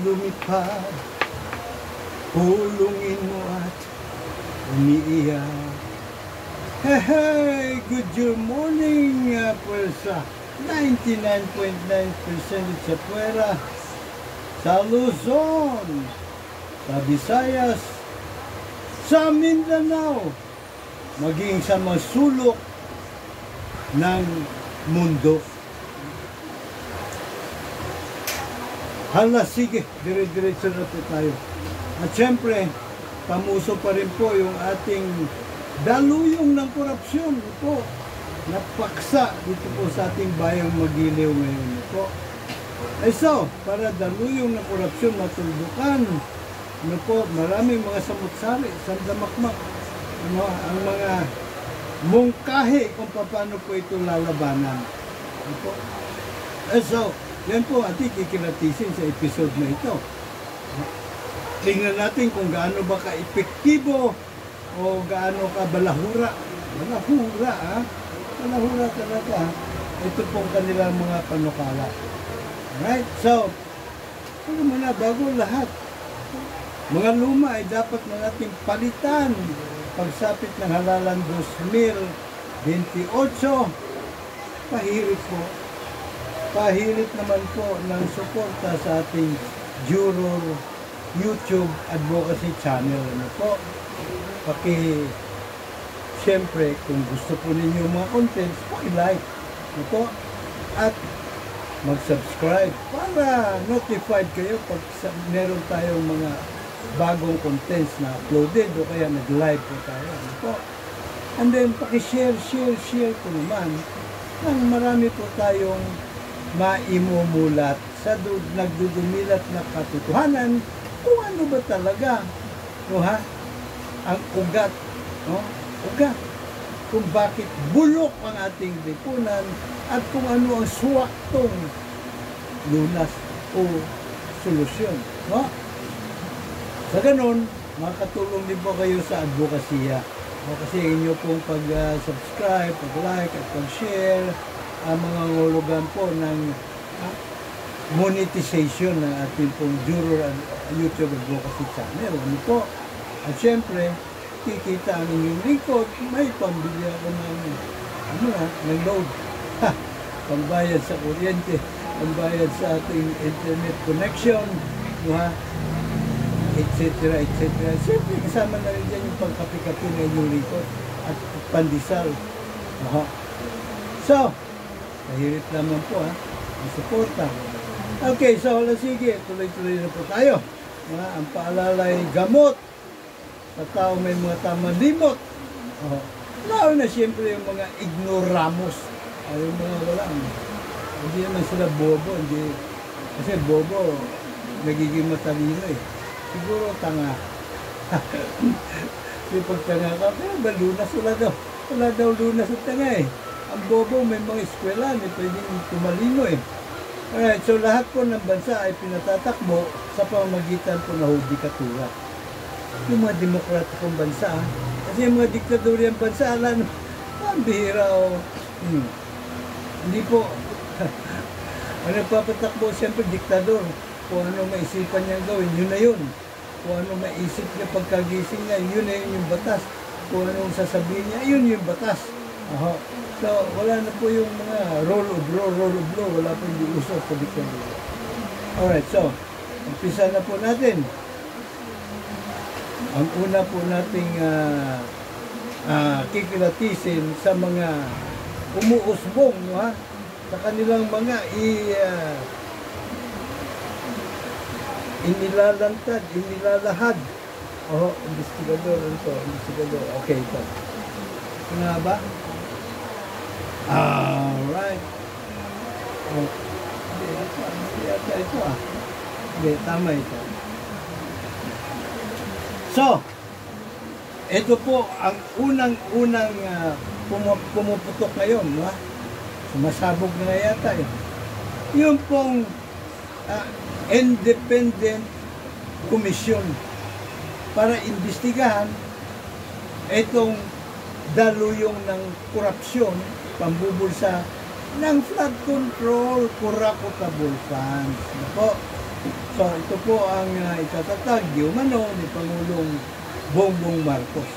lumipad, pulungin mo at umiiyak. Hey, good morning, Puwersa. 99.9% sa Puwera, sa Luzon, sa Visayas, sa Mindanao, maging sa mga sulok ng mundo. Hala, sige, dire-diretso na po tayo. At syempre, pamuso pa rin po yung ating daluyong ng korupsyon po. Napaksa dito po sa ating bayang Magiliw ngayon po. So, para daluyong ng korupsyon matuldukan, po, maraming mga samutsari, sandamakmak, ang mga mungkahi kung paano po ito lalabanan. Po. So, yan po ating kikilatisin sa episode na ito. Tingnan natin kung gaano ba ka-epektibo o gaano ka balahura. Balahura, ha? Balahura talaga. Ito pong kanilang mga panukala. Alright? So, ano muna, bago lahat, mga luma ay dapat na nating palitan pagsapit ng halalan 2028. Pahirit po. Pahirit naman po ng suporta sa ating Juror YouTube Advocacy Channel. Ano po? Siyempre, kung gusto po ninyo mga contents, paki-like. Ano po? At mag-subscribe para notified kayo pag meron tayong mga bagong contents na uploaded o kaya nag-live po tayo. Ano po? And then, paki-share po naman nang marami po tayong maimumulat sa nagdudumilat na katotohanan kung ano ba talaga, no, ha? Ang ugat, no? Ugat. Kung bakit bulok ang ating lipunan at kung ano ang suwaktong lunas o solusyon, no? Sa ganun, makatulong din po kayo sa advokasya. No? Kasi inyo pong pag-subscribe, pag-like at pag-share ang mga ngulugan po ng monetization ng ating pong Juror YouTube Advocacy Channel. Ano po? At syempre, kikita ang inyong lingkod, may pambili ako ng load. Pambayad sa kuryente, pambayad sa ating internet connection, etc. Siyempre, kasama na rin dyan yung pagkapi-kapi ng inyong lingkod at pandesal. So, mahirit naman po, ang suporta. Okay, so sige, tuloy-tuloy na po tayo. Ang paalalay gamot sa tao may mga tamang limot. Lalo na siyempre yung mga ignoramos. Yung mga walang. Hindi naman sila bobo. Hindi. Kasi bobo, nagiging matalino eh. Siguro tanga. Kasi pag tanga ka, pero ba lunas wala daw. Wala daw lunas at tanga eh. Ang bobo may mga eskwela, may pwedeng tumalino eh. Alright, so lahat po ng bansa ay pinatatakbo sa pamamagitan po na hudikatura. Yung mga demokratikong bansa, kasi yung mga diktadoryang bansa, alam, bihira o hindi po. Ang nagpapatakbo, siyempre diktador. Kung ano maisipan niyang gawin, yun na yun. Kung ano maisip niya pagkagising niya, yun na yun yung batas. Kung anong sasabihin niya, yun yung batas. So, wala na po yung mga rule of law. Wala po yung uso sa diktador. Alright, so, umpisa na po natin. Ang una po nating kikilatisin sa mga umuusbong, no, ha? Sa kanilang mga inilalantad, inilalahad. Investigador, investigador. Okay, ito. Ito na ba? Alright. Hindi ito. Hindi, tama ito. So, ito po ang unang pumuputok ngayon, no? Sumasabog na yata yun. Yung pong independent commission para imbestigahan itong daluyong ng korupsyon, pambubulsa ng flood control, corruptible funds. Po. So, ito po ang itatatag di umano ni Pangulong Bongbong Marcos.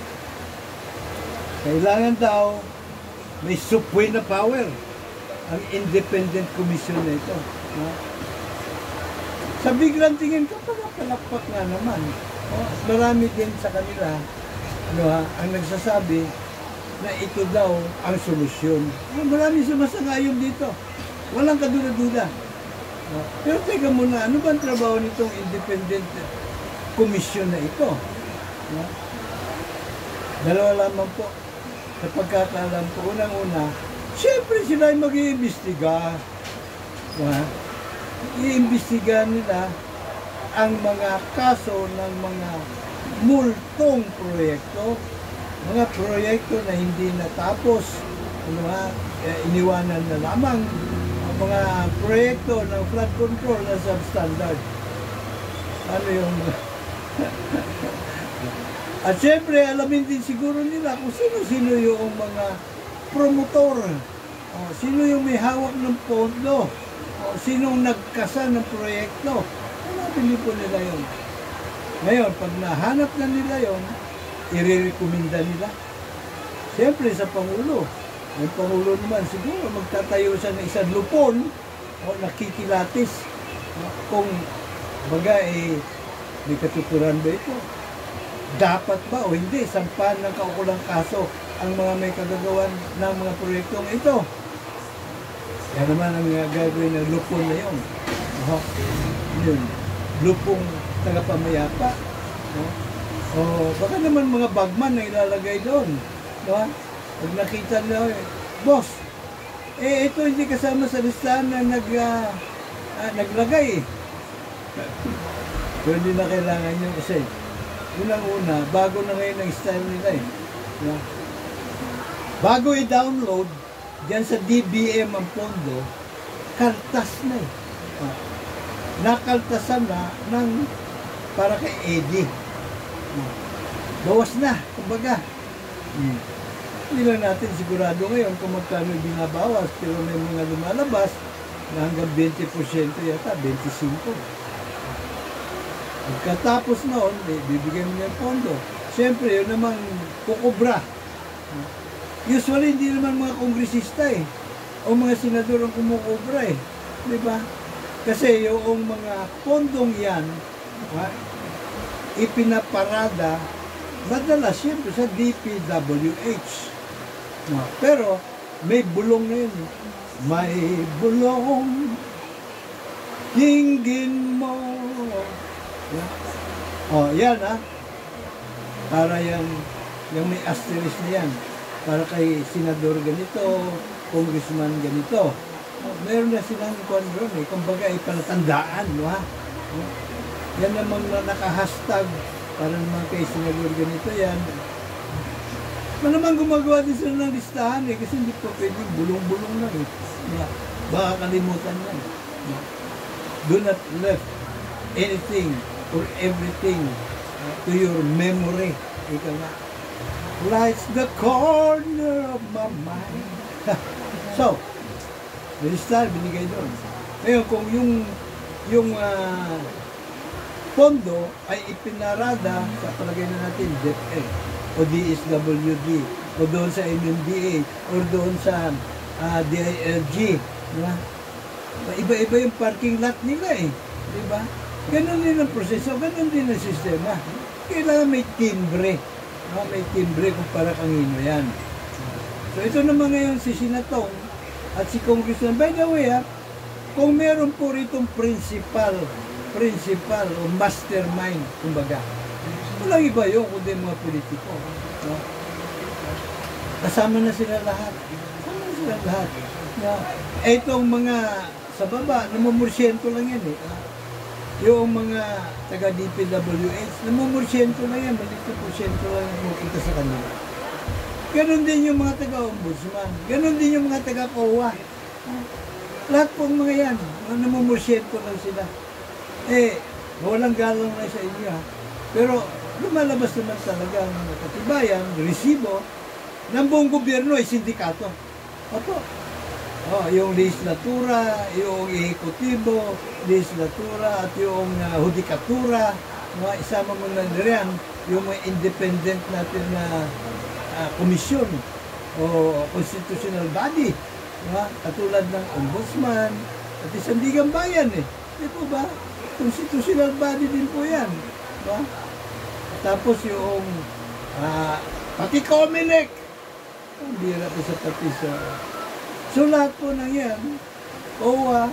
Kailangan daw may supwe na power ang independent commission na ito. No? Sa biglang tingin ka, palakpak nga naman. No? Marami din sa kanila ang nagsasabi na ito daw ang solusyon. Marami sumasangayon dito. Walang kaduda-duda. No? Pero teka muna, ano ba ang trabaho nitong independent commission na ito? No? Dalawa lamang po. Sa pagkakaalam ko, unang-una, siyempre sila ay mag-iimbestiga. I-imbestiga nila ang mga kaso ng mga multong proyekto, mga proyekto na hindi natapos, iniwanan na lamang, ang mga proyekto ng flood control na substandard. Ano yung... At syempre, alamin din siguro nila kung sino-sino yung mga promotor, sino yung may hawak ng pondo, sinong nagkasa ng proyekto. Hanapin po nila yun. Ngayon, pag nahanap na nila yun, i-recommenda nila. Siyempre sa Pangulo. Ang Pangulo naman siguro magtatayo siya ng isang lupon o nakikilatis. Kung baga may katuturan ba ito? Dapat ba o hindi sampahan ng kaukulang kaso ang mga may kagagawan ng mga proyektong ito? Yan naman ang gagawin ng lupon na yun. Yun. Lupong tagapamayapa. O baka naman mga bagman na ilalagay doon. Pag nakita nila, boss, ito hindi kasama sa listahan na naglagay. Pero hindi na kailangan yun kasi unang-una, bago na ngayon ang style nila Bago i-download, diyan sa DBM ang pondo, kaltas na Nakaltasan na ng para kay Eddie. Bawas na, kumbaga. Hindi lang natin sigurado ngayon kung magkano binabawas, pero may mga lumalabas na hanggang 20% yata, 25%. Pagkatapos noon, bibigyan mo niya pondo. Siyempre, yun namang kukubra. Usually, hindi naman mga kongresista o mga senador ang kumukubra Di ba? Kasi yung mga pondong yan, ipinaparada, madalas siyempre sa DPWH. Pero, may bulong na yun. May bulong, hinggin mo. Yan para yung may asterisk na yan para kay senador ganito, congressman ganito. Meron na silang kung doon kumbaga palatandaan, yan namang naka-hashtag para naman kay senador ganito yan. Naman gumagawa din sila ng listahan kasi hindi po pwedeng bulong-bulong lang baka kalimutan yan. Do not left anything or everything to your memory. Ika nga. Lights the corner of my mind. So, listahan binigay doon. Ngayon, kung yung pondo ay ipinarada sa palagay na natin DepEd o DSWD o doon sa MMDA o doon sa DILG, diba? Iba-iba yung parking lot nila diba? Ganon din ang proseso, ganon din ang sistema. Kailangan may timbre. May timbre kung para kanino yan. So ito naman ngayon si Sinatong at si Congressman. By the way, kung meron po ritong principal o mastermind, kumbaga, walang iba yun kundi mga politiko. Kasama na sila lahat. Itong mga sa baba, namumursyento lang yan Yung mga taga-DPWH, namumursyento lang yan, maliit na porsyento lang yung makita sa kanila. Ganon din yung mga taga-ombudsman, ganon din yung mga taga-COA. Lahat pong mga yan, namumursyento lang sila. Walang galang na sa inyo Pero lumalabas naman talaga ang katibayan, resibo, ng buong gobyerno ay sindikato. Oh, yung legislatura, yung ehekutibo, legislatura at yung hudikatura, isama mo na riyan yung mga independent natin na komisyon o constitutional body, katulad ng ombudsman at sandigan bayan di po ba? Constitutional body din po yan. Tapos yung pati COMELEC, ang bira po sa pati sa... So lahat po na yan, OWA,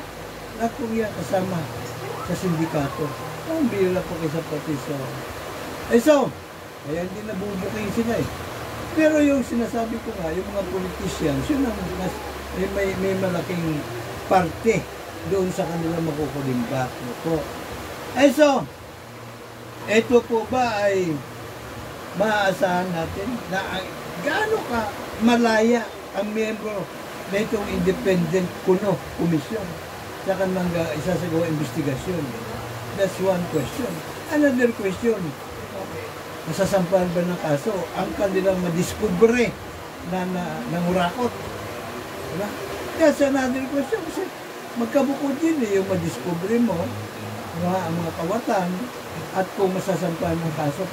lahat po yan kasama sa sindikato. Ang bira po kayo sa pati sa... so, kaya hindi nabubuking sila Pero yung sinasabi ko nga, yung mga politicians, yun ang may malaking parte doon sa kanila makukulimbat po. So, ito po ba ay maaasahan natin na gaano ka malaya ang miyembro na itong independent commission sa kanilang isasagawa investigasyon? That's one question. Another question, masasampahan ba ng kaso ang kanilang madiskubre na nangurakot? Diba? That's another question kasi magkabukod din yung madiskubre mo ang mga kawatan at kung masasampahan ng kaso,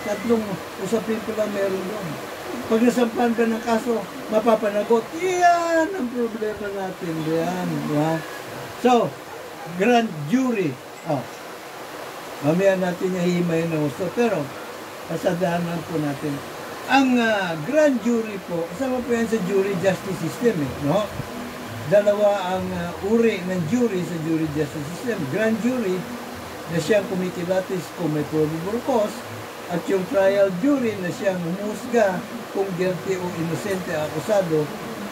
tatlong usapin pala meron doon. Pag nasampahan ka ng kaso, mapapanagot, yan ang problema natin. Yan, diba? So, grand jury. Mamaya natin hihimay na gusto. Pero, pasadahanan po natin. Ang grand jury po, kasama po yan sa jury justice system. No? Dalawa ang uri ng jury sa jury justice system. Grand jury na siyang kumikilatis kung may probable cause at yung trial jury na siyang humusga kung guilty o inosente akusado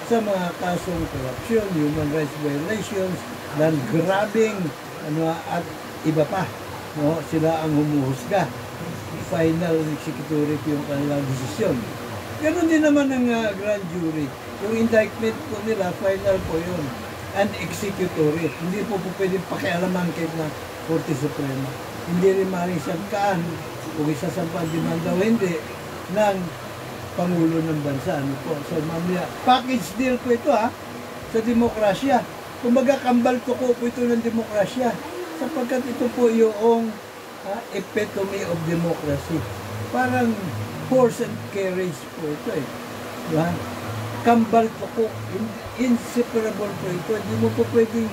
sa mga kasong corruption, human rights violations, land grabbing, at iba pa. No? Sila ang humuhusga. Final executory yung kanilang desisyon. Ganon din naman ang grand jury. Yung indictment po nila, final po yun. And executory. Hindi po pwedeng pakialaman kahit na Korte Suprema. Hindi rin maaaring sangkaan kung isasampang demanda o hindi ng Pangulo ng Bansa. So mamaya, package deal po ito sa demokrasya. Kumbaga kambal tuko po ito ng demokrasya. Sapagkat ito po yung epitome of democracy. Parang horse and carriage po ito Diba? Kambal tuko, inseparable po ito. Hindi mo po pwedeng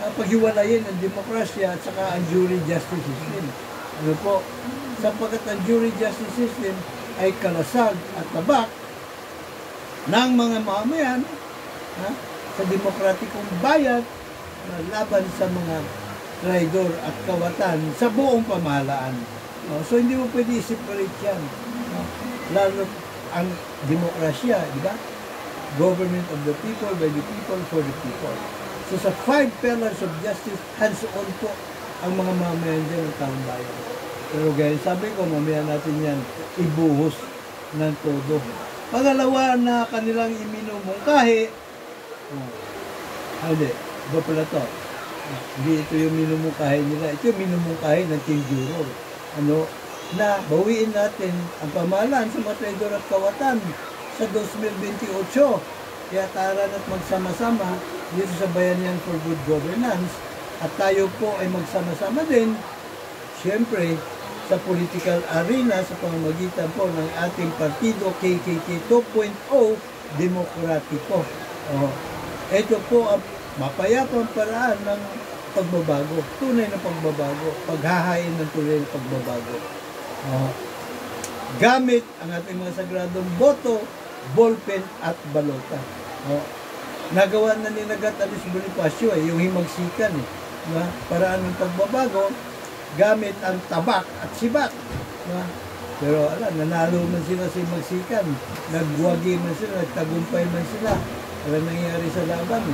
paghiwalayin ang demokrasya at saka ang jury justice system. Ano po? Sapagkat ang jury justice system ay kalasag at tabak ng mga mamayan sa demokratikong bayan na laban sa mga traidor at kawatan sa buong pamahalaan. So hindi mo pwede i-separate yan. Lalo ang demokrasya, di ba? Government of the people, by the people, for the people. So sa 5 pillars of justice, hands-on po ang mga mamayan dyan ng taong bayan. Pero guys, sabi ko, mamaya natin yan ibuhos ng todo. Pangalawa na kanilang iminumungkahi, hindi, iba pala to. Hindi ito yung minumungkahi nila, ito yung minumungkahi ng Team Juror. Na bawiin natin ang pamahalaan sa mga traidor at kawatan sa 2028. Kaya tara na't magsama-sama dito sa Bayanihan for Good Governance at tayo po ay magsama-sama din, siyempre, sa political arena sa pamamagitan po ng ating partido KKK 2.0 Demokratiko. Ito po ang mapayapang paraan ng pagbabago, tunay na pagbabago, paghahain ng tunay na pagbabago. Gamit ang ating mga sagradong boto, ballpen at balota. Nagawa na ni Nagat Alis Bonifacio yung himagsikan paraan ng pagbabago gamit ang tabak at sibat. Pero nanalo man sila sa himagsikan, nagwagi man sila, nagtagumpay man sila. Wala nangyari sa laban.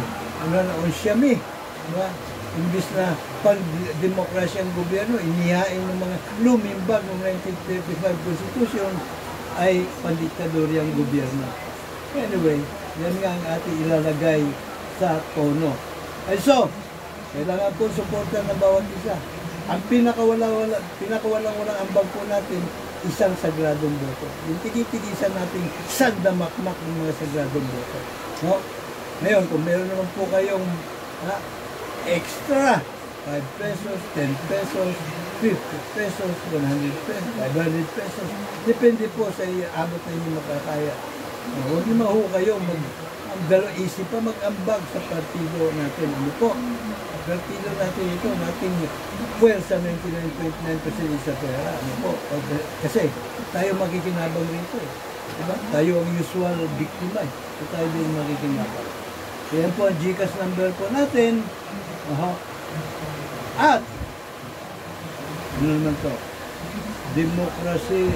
Onsyami. Imbis na pag-demokrasya ang gobyerno, inihain ng mga lumimbag ng 1935 Constitution ay pandiktadoryang gobyerno. Anyway, yan nga ang ating ilalagay sa tono. So, kailangan po suporta ng bawat isa. Ang pinakawalang ambag po natin, isang sagradong boto. Yung tigi-tigisan nating sandamakmak ng mga sagradong boto. Ngayon, kung meron naman po kayong extra, 5 pesos, 10 pesos, 50 pesos, 100 pesos, 500 pesos, depende po sa abot na inyo makakaya. Huwag naman ho kayo isip pa mag-ambag sa partido natin. Ano po? Partido natin ito, nating puwersa 99.9% sa pera. Ano po? Kasi tayo makikinabang rito. Diba? Tayo ang usual biktima. So tayo din makikinabang. Yan po ang GCash number po natin. At ano naman to? Democracy.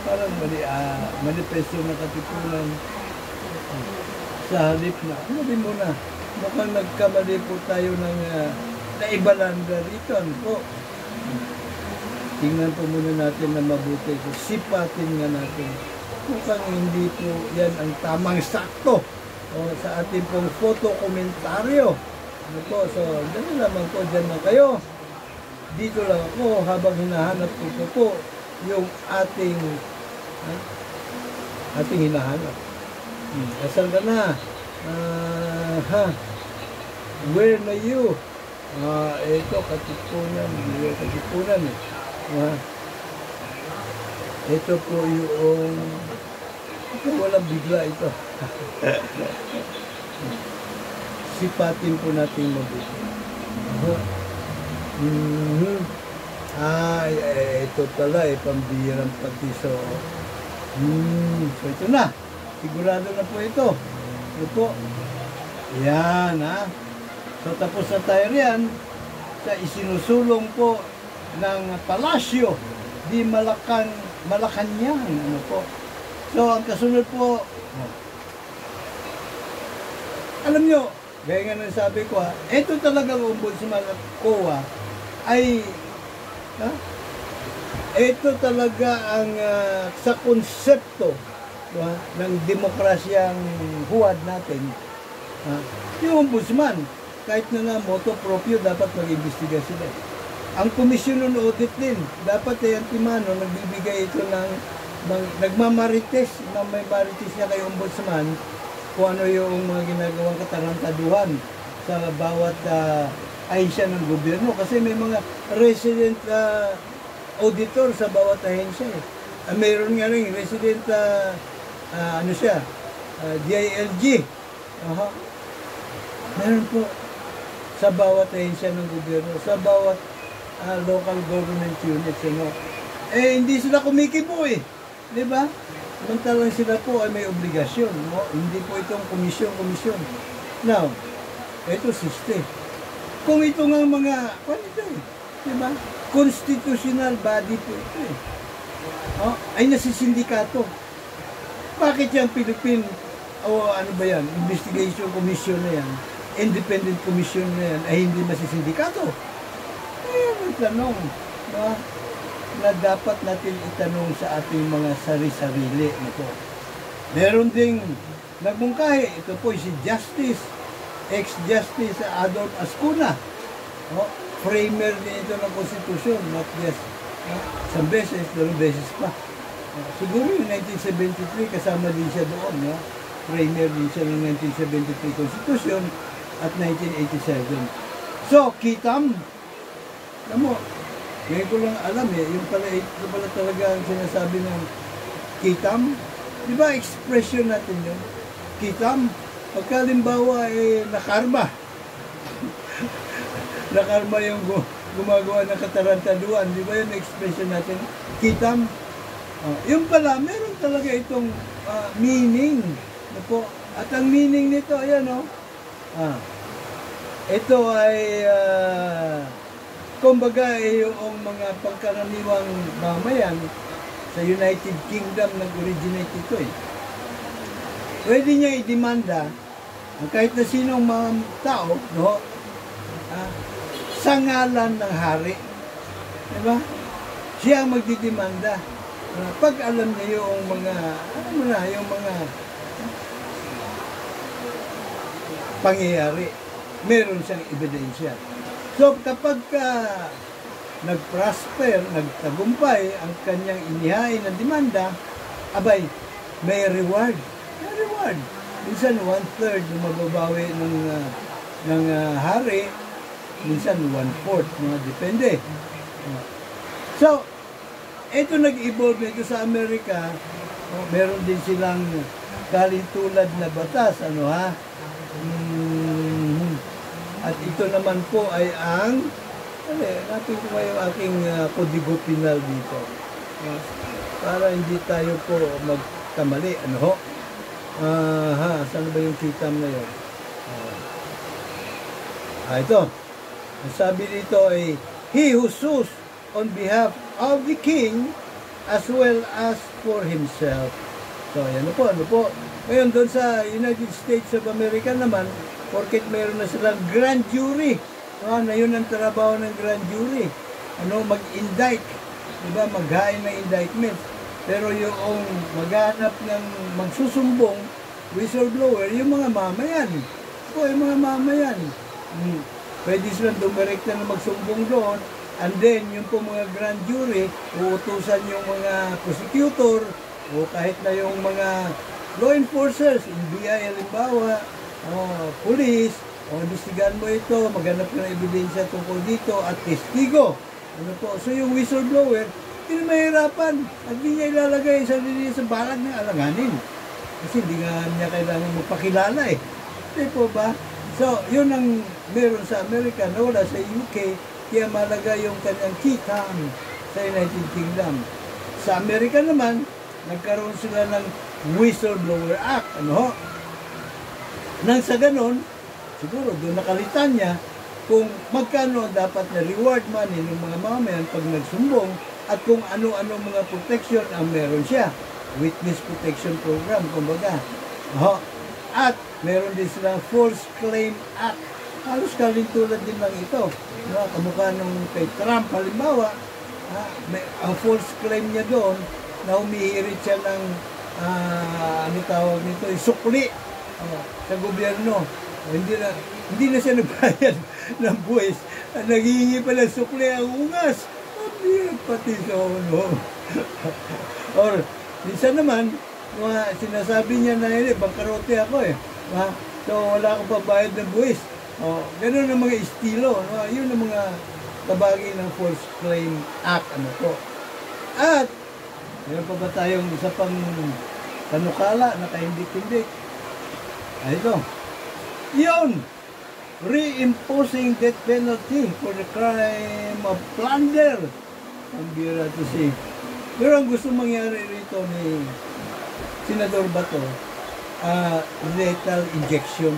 Parang manifesto na katipunan sa halip na. Ano din muna? Mukhang nagkamali po tayo ng naibalanda rito. Ano po? Tingnan po muna natin na mabuti. Sipatin nga natin. Mukhang hindi po yan ang tamang sakto sa ating pong photo komentaryo. Ano po? So, dyan naman po. Dyan na kayo. Dito lang ako habang hinahanap ko po yung ating hinahanap. Asan ka na? Where na you? Ito, katipunan. Katipunan eh. Ito po yung walang bigla ito. Sipatin po natin mabuti. Ito pala pambihirang patiso. So ito na. Sigurado na po ito. Ito po. Yan So tapos na tayo riyan sa isinusulong po ng palasyo di Malacanang. Ano po. So ang kasunod po, alam nyo, gaya nga nang sabi ko ito talagang ombudsman at COA ay ito talaga ang sa konsepto ng demokrasyang huwad natin. Yung ombudsman, kahit na moto proprio, dapat mag-imbestiga sila. Ang komisyon ng audit din, dapat antimano, nagbibigay ito ng nagmamarites, may marites niya kay ombudsman kung ano yung mga ginagawang katarantaduhan sa bawat ahensya ng gobyerno. Kasi may mga resident auditor sa bawat ahensya. Mayroon nga rin resident DILG. Meron po sa bawat ahensya ng gobyerno, sa bawat local government units. Hindi sila kumikibo di ba? Samantalang sila po ay may obligasyon. Hindi po itong komisyon. Now, ito siste. Kung ito nga mga, di ba? Constitutional body po ito ay nasisindikato. Bakit yung Philippine, ano ba yan, investigation commission na yan, independent commission na yan, ay hindi masisindikato? May tanong na dapat natin itanong sa ating mga sari-sarili. Meron ding nagmungkahi. Ito po si Justice, ex-Justice Adolf Ascuna. Framer din ito ng konstitusyon, not just isang beses, 2 beses pa. Siguro yung 1973, kasama din siya doon. Framer din siya ng 1973 Constitution at 1987. So, Kitam, alam mo, ngayon ko lang alam yung pala talaga ang sinasabi ng Kitam. Di ba expression natin yun? Kitam, pagkalimbawa nakarma. Nakarma yung gumagawa ng katarantaduan. Di ba yung expression natin? Kitam. Yung pala, meron talaga itong meaning. At ang meaning nito, ayan ito ay kumbaga yung mga pangkaraniwang mamayan sa United Kingdom nag-originate ito Pwede niya i-demanda kahit na sinong mga tao, sa ngalan ng hari. Diba? Siya ang magdidemanda. Pag alam niya yung mga, yung mga pangyayari, meron siyang ebidensya. So kapag nag-prosper, nagtagumpay ang kanyang inihain ng demanda, abay, may reward. May reward. minsan one-third na mababawi ng hari, minsan one-fourth, mga depende. So, ito nag-evolve nito sa Amerika, meron din silang kalintulad na batas, At ito naman po ay ang, natin ko nga yung aking kodigo penal dito. Para hindi tayo po magkamali, saan ba yung kitam na yun? Ito. Ang sabi dito ay, he who sues on behalf of the king as well as for himself. So, ano po. Ngayon, doon sa United States of America naman, porket mayroon na silang grand jury. Na yun ang trabaho ng grand jury. Mag-indict. Diba? Maghain ng indictment. Pero yung maghanap ng magsusumbong, whistleblower, yung mga mamayan. Yung mga mamayan. Pwede silang dumirekta na magsumbong doon. And then, yung po mga grand jury, uutusan yung mga prosecutor, o kahit na yung mga law enforcers, NBI, halimbawa, police, imbestigahan mo ito, maghanap ka ng ebidensya tungkol dito, at testigo. So yung whistleblower, hindi mahirapan, at hindi niya ilalagay sa sarili sa balag ng alanganin. Kasi hindi nga niya kailangan magpakilala Hindi po ba? So, yun ang meron sa Amerika, wala sa UK, kaya malaga yung kanyang kitam sa United Kingdom. Sa Amerika naman, nagkaroon sila ng Whistleblower Act. Nang sa ganon, siguro doon nakalitan niya kung magkano dapat na reward money ng mga mamayan pag nagsumbong at kung ano-ano mga protection ang meron siya. Witness Protection Program, kumbaga. At meron din silang False Claim Act. Halos kalintulad din lang ito. Kamukha nung kay Trump, halimbawa, ang false claim niya doon na humihirit siya ng tawag nito, sukli sa gobyerno. Hindi na siya nagbayad ng buwis. Naghihingi pa ng sukli ang ungas. Pati sa Or, minsan naman, sinasabi niya na bangkarote ako so wala akong pabayad ng buwis. Ganun ang mga estilo. Yun ang mga tabagi ng False Claim Act. At, meron pa ba tayong isa pang panukala na kahindik-hindik? Ito. Yun! Reimposing death penalty for the crime of plunder. Ang bira to see. Pero ang gusto mangyari rito ni Senador Bato, lethal injection.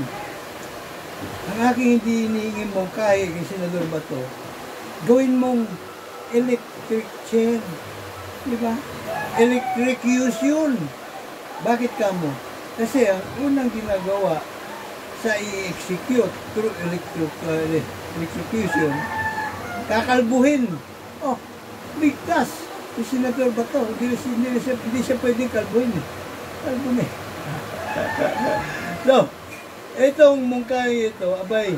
Ang aking hindi iniingin mong kaya kay Senador Bato, gawin mong electric chair. Diba? Electrocution. Bakit ka mo? Kasi ang unang ginagawa sa i-execute through electrocution, kakalbuhin. Bigtas. Si Senador Bato, hindi siya pwedeng kalbuhin. Kalbuhin. So, itong mungkay ito, abay,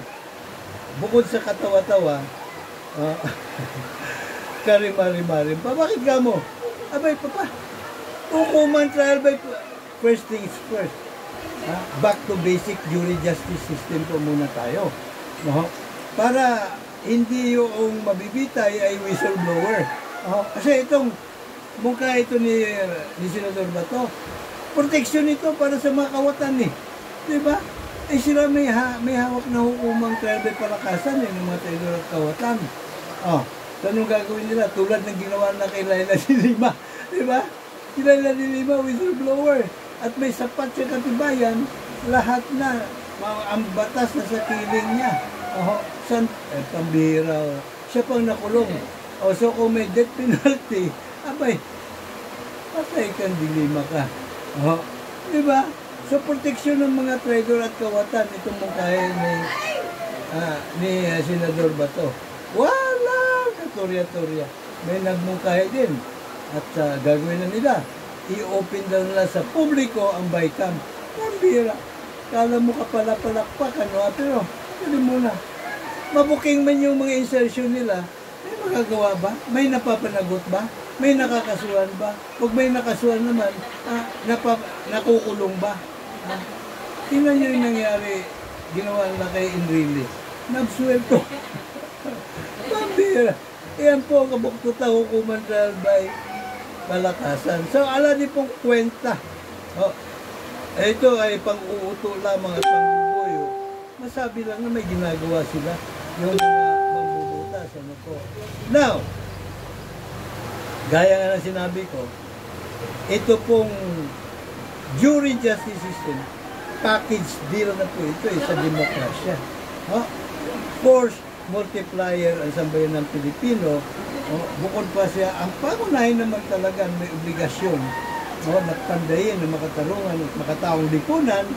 bukod sa katawa-tawa, karimari-marim pa. Bakit ka mo? Abay, papa, hukuman trial by first things first. Back to basic jury justice system po muna tayo. Para hindi yung mabibitay ay whistleblower. Kasi itong mukha ito ni Senador Bato, protection ito para sa mga kawatan Diba? Sila may hawak na hukumang trial by palakasan ng mga traidor at kawatan. So anong gagawin nila? Tulad ng ginawa na kay Laila de Lima. Diba? Si Laila de Lima, whistleblower. At may sapat siya katibayan, lahat na, ang batas na sa kiling niya. Pambira. Siya pang nakulong. So kung may death penalty, abay, patay kang dilima ka. Diba? So proteksyon ng mga traidor at kawatan, itong mungkahe ni Senador Bato. Wala! Katorya-torya. May nagmungkahe din. At gagawin na nila. I-open daw nila sa publiko ang bycam. Pambira. Kala mo ka pala palakpakan, pero hindi muna. Mabuking man yung mga insertion nila, may magagawa ba? May napapanagot ba? May nakakasuhan ba? Pag may nakasuhan naman, nakukulong ba? Tingnan nyo yung nangyari, ginawa na kay Enrile. Nabsuelto. Pambira. Yan po, kabuktuta hukuman trial by palakasan. So, ala di pong kwenta. Oh, ito ay pang-uuto lamang at pang-bubuyo. Masabi lang na may ginagawa sila. Yung mambubutas. Ano po. Now, gaya nga na sinabi ko, ito pong jury justice system, package deal na po ito sa demokrasya. Oh, force multiplier ang sambayan ng Pilipino. Oh, bukod pa siya, ang pangunahin naman talaga may obligasyon nagpandayin ng makatarungan at makataong lipunan,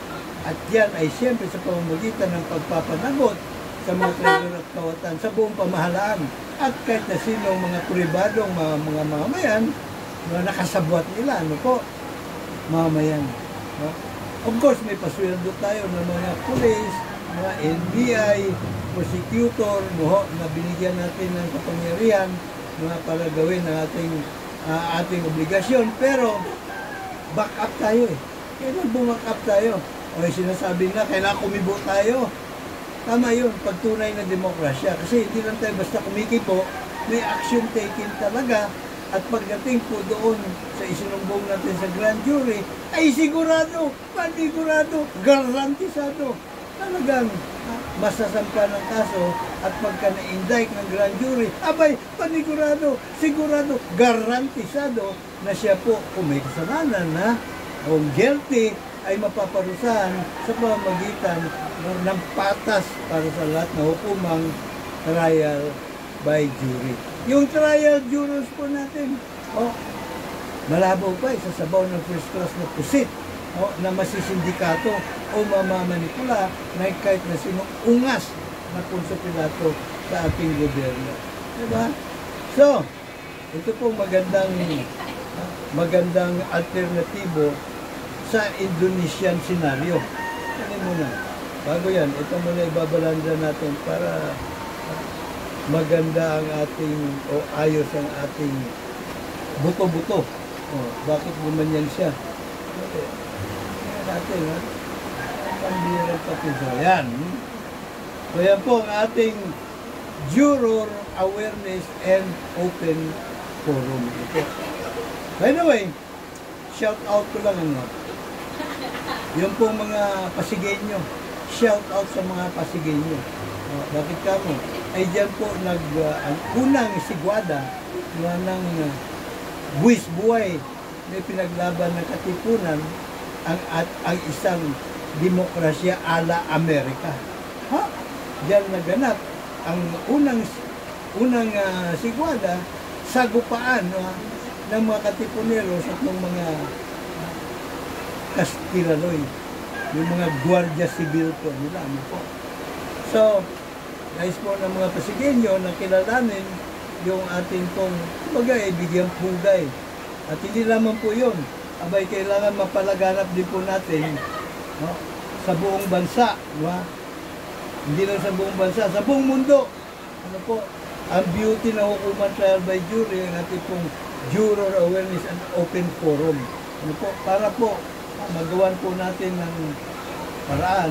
at yan ay siyempre sa pamamagitan ng pagpapanagot sa mga traidor at kawatan sa buong pamahalaan at kahit na sinong mga pribadong mga mamamayan na nakasabwat nila, ano po, mamamayan. No? Of course, may pasweldo tayo ng mga police, mga NBI, prosecutor, na binigyan natin ng kapangyarihan para gawin ang ating obligasyon. Pero, back up tayo eh. Kailan bumack up tayo? O sinasabi na, kailangan kumibo tayo. Tama yun, pagtunay na demokrasya. Kasi hindi lang tayo basta kumikibo, may action taken talaga. At pagdating po doon sa isinumbong natin sa grand jury, ay sigurado, panigurado, garantisado. Talagang masasampa ng kaso at pagka na-indict ng grand jury, abay, panigurado, sigurado, garantisado na siya po kung may kasalanan na o guilty ay mapaparusahan sa pamamagitan ng patas para sa lahat na hukumang trial by jury. Yung trial jurors po natin, malabo pa, isasabaw ng first class na pusit na masisindikato o mamamanipula na kahit na sinong ungas na konsupilato sa ating gobyerno. Diba? So, ito po magandang alternatibo sa Indonesian scenario. Ano muna? Bago yan, ito muna ibabalanda natin para maganda ang ating o ayos ang ating buto-buto. Bakit gumanyan siya? Okay. Natin, ha? Pambirang pati siya. Yan. So, yan po ang ating Juror Awareness and Open Forum. Ito. By the way, shout out ko lang yung pong mga Pasigenyo. Shout out sa mga Pasigenyo. Bakit kamo? Ay dyan po ang unang sigwada ng buwis buhay na pinaglaban ng katipunan ang isang demokrasya ala Amerika. Diyan naganap ang unang sigwada sa gupaan ng mga katipuneros at ng mga Kastilaloy, yung mga Guardia Civil po nila. Ano po. So, nais po ng mga Pasigenyo na kilalanin yung ating pong bigyang pugay. At hindi lamang po yun. Abay, kailangan mapalaganap din po natin sa buong bansa. Hindi lang sa buong bansa, sa buong mundo. Ano po, ang beauty na hukuman trial by jury, ang ating pong Juror Awareness and Open Forum. Ano po, para po magawan po natin ng paraan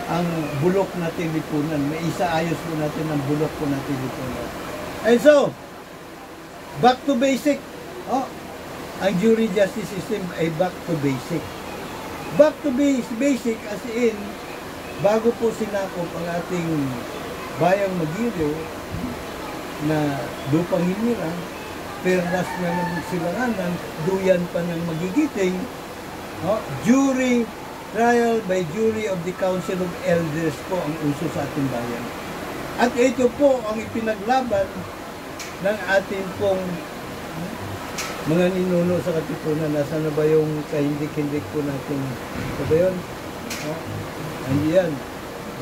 ang bulok natin lipunan. May isaayos po natin ang bulok po natin lipunan. And so, back to basic. Ang jury justice system ay back to basic. Back to basic as in, bago po sinakop ang ating bayang Magiliw na lupang hinirang, perlas na ng silanganan, duyan pa ng magigiting, jury, trial by jury of the Council of Elders po ang uso sa ating bayan. At ito po ang ipinaglaban ng ating pong mga ninuno sa katipunan. Nasaan na ba yung kahindik-hindik po natin? Ito ba yun? Hindi yan.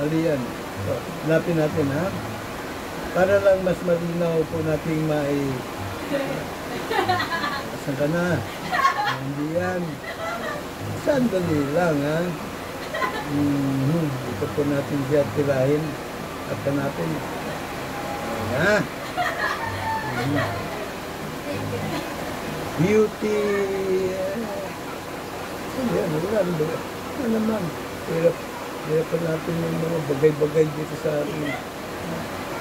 Mali yan. So, hanapin natin, ha? Para lang mas malinaw po natin Asan ka na? Hindi yan. Sandali lang, ha? Ito po natin siya tirahin at hanapin. Beauty. Yan, wala. Ano naman, hirap pa natin yung mga bagay-bagay dito sa atin.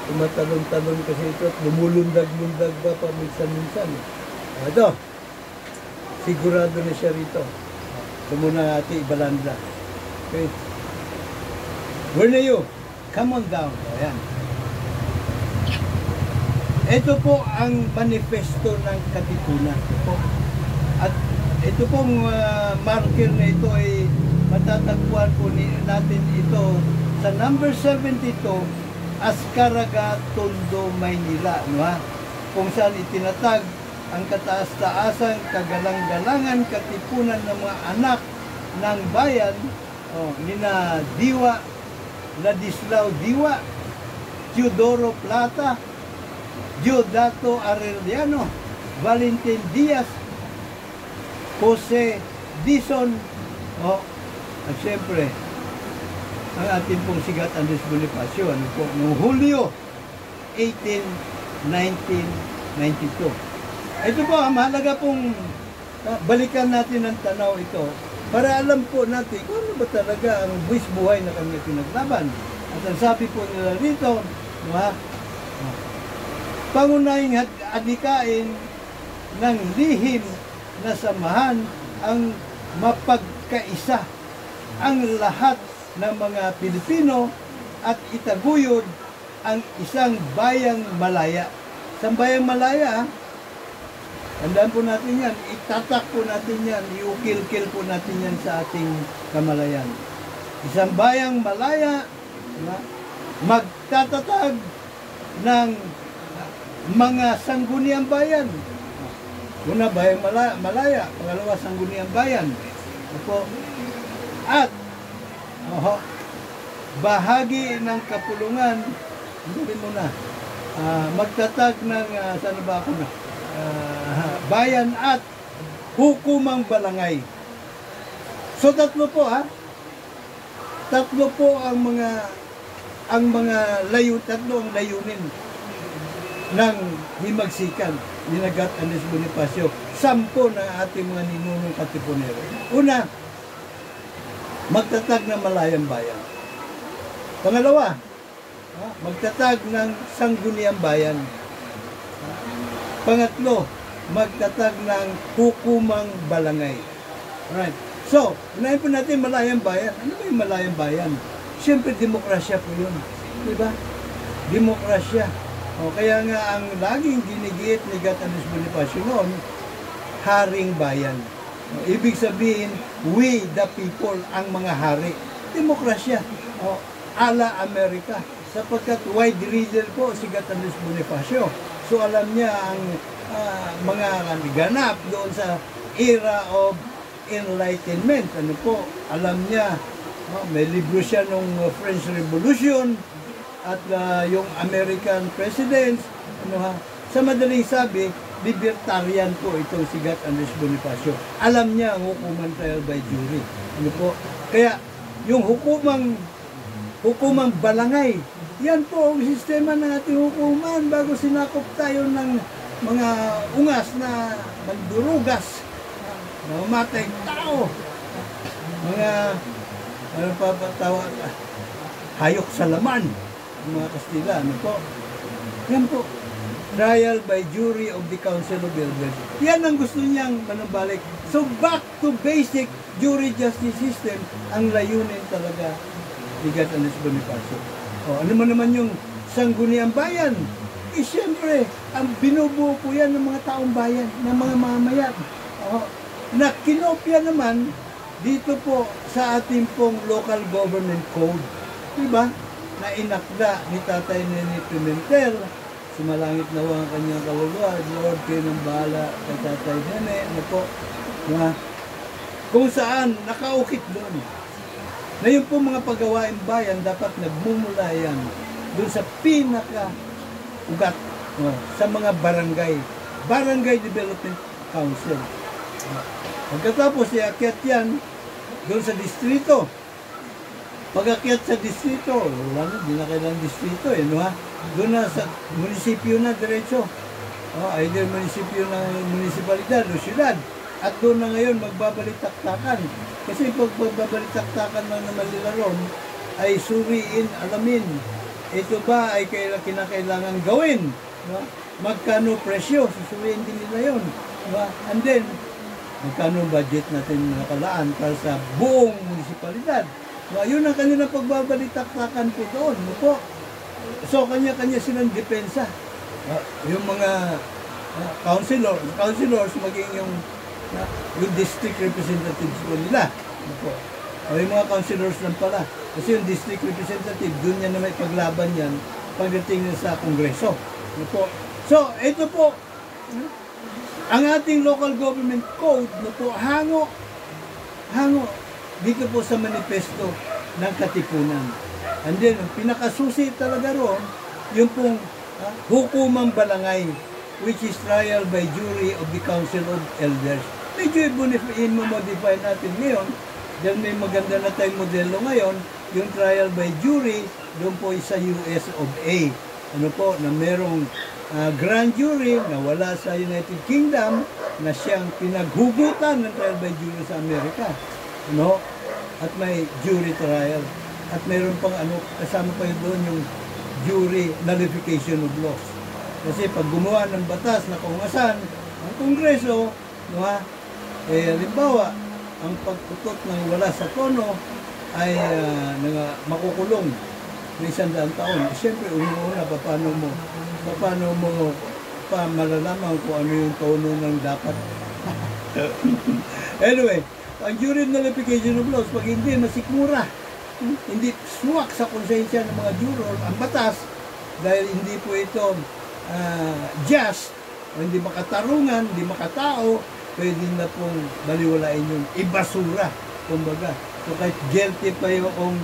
Tumatalon-talon kasi ito at lumulundag-lundag ba pa minsan-minsan. Ito, sigurado na siya rito. Ito muna natin ibalanda. Okay. Where na you? Come on down. Ayan. Ito po ang manifesto ng Katipunan. At ito pong marker na ito ay matatagpuan po natin ito sa number 72, Azcárraga, Tondo, Maynila. No, ha? Kung saan itinatag ang kataas-taasang kagalang-galangan katipunan ng mga anak ng bayan, nina Diwa, Ladislao Diwa, Teodoro Plata, Diodato Arellano, Valentin Diaz, Jose Dizon, at siyempre, ang ating pong sigat Andres Bonifacio, noong Hulyo 18, 1992. Ito po, mahalaga pong balikan natin ang tanaw ito para alam po natin kung ano ba talaga ang buwis buhay na kami pinaglaban. At ang sabi po nila rito, pangunahing adikain ng lihim na samahan ang mapagkaisa ang lahat ng mga Pilipino at itaguyod ang isang bayang malaya. Isang bayang malaya, tandaan po natin yan, itatak po natin yan, iukil-kil po natin yan sa ating kamalayan. Isang bayang malaya, magtatatag ng mga sangguniang bayan. Una, bayang malaya. Pangalawa, sangguniang bayan. At bahagi ng kapulungan, hindi mo na, magtatag ng, saan ba ako na? Bayan at hukumang balangay. So tatlo po tatlo po ang mga tatlo ang layunin ng himagsikan ni Nagat Andres Bonifacio, 10 na ating mga ninunong katipunero. Una, magtatag ng malayang bayan. Pangalawa, magtatag ng sangguniang bayan. Pangatlo, magtatag ng hukumang balangay. Alright. So, unahin po natin malayang bayan. Ano ba yung malayang bayan? Siyempre, demokrasya po yun. Diba? Demokrasya. Kaya nga ang laging ginigit ni Gat Andres Bonifacio noon, haring bayan. Ibig sabihin, we the people ang mga hari. Demokrasya. Ala Amerika. Sapagkat wide reader po si Gat Andres Bonifacio. So alam niya ang mga ganap doon sa era of enlightenment. Ano po? Alam niya, may libro siya nung French Revolution at yung American presidents. Sa madaling sabi, libertarian po itong si Gat Andres Bonifacio. Alam niya ang hukuman trial by jury. Ano po? Kaya yung hukumang balangay, yan po ang sistema ng ating hukuman bago sinakop tayo ng mga ungas na magdurugas, na mamatay tao, mga ano pa ba tawag, hayok sa laman, mga Kastila. Ano po? Yan po. Trial by jury of the Council of Elders. Yan ang gusto niyang manubalik. So back to basic jury justice system ang layunin talaga ni Gat Andres Bonifacio. Ano mo naman yung sangguniang bayan? Siyempre, ang binubuo po yan ng mga taong bayan, ng mga mamayan. Na kinopya naman dito po sa ating pong local government code. Diba? Na inakda ni Tatay Nene Pimentel. Sumalangit na ang kanyang kaluluwa. Lord, kayo nang bahala kay Tatay Nene. Ano po? Kung saan, nakaukit doon. Na yung po mga paggawaing bayan, dapat nagmumula yan doon sa pinaka-ugat sa mga barangay. Barangay Development Council. Pagkatapos, iakyat yan doon sa distrito. Pag-akyat sa distrito, wala na, di na kailangan distrito Doon na sa munisipyo na diretso. Either munisipyo ng munisipalidad o syudad. At doon na ngayon magbabalik-taktakan. Kasi pag magbabalik-taktakan lang naman nila ron, ay suriin, alamin, ito ba ay kinakailangan gawin? No? Magkano presyo? Susuriin din nila yun. No? And then, magkano budget natin nakalaan para sa buong munisipalidad? No? Yun ang kanilang pagbabalik-taktakan po doon. No po? So, kanya-kanya silang depensa. Yung mga councilors, maging yung district representatives po nila. No po? O yung mga councilors lang pala. Kasi yung district representative, doon niya na may paglaban yan pagdating niya sa Kongreso. Ano po? So, ito po, ang ating local government code, no po, hango dito po sa manifesto ng Katipunan. And then, ang pinakasusi talaga roon, yung pong hukumang balangay, which is trial by jury of the Council of Elders. Medyo i-modify natin ngayon, dahil may maganda na tayong modelo ngayon, yung trial by jury, doon po sa US of A. Ano po, na merong grand jury na wala sa United Kingdom, na siyang pinaghugutan ng trial by jury sa Amerika. Ano? At may jury trial. At meron pang kasama pa yun doon yung jury nullification of laws. Kasi pag gumawa ng batas na kaungasan, ang Kongreso, halimbawa, ang pagputot ng wala sa tono ay makukulong na 100 taon. Siyempre, una, paano mo malalaman kung ano yung tono ng dapat. Anyway, ang jury nullification of laws, pag hindi masikmura, hindi suwak sa konsensya ng mga juror ang batas, dahil hindi po ito just, hindi makatarungan, hindi makatao, pwede na pong baliwalain yung ibasura, kumbaga. So kahit guilty pa yung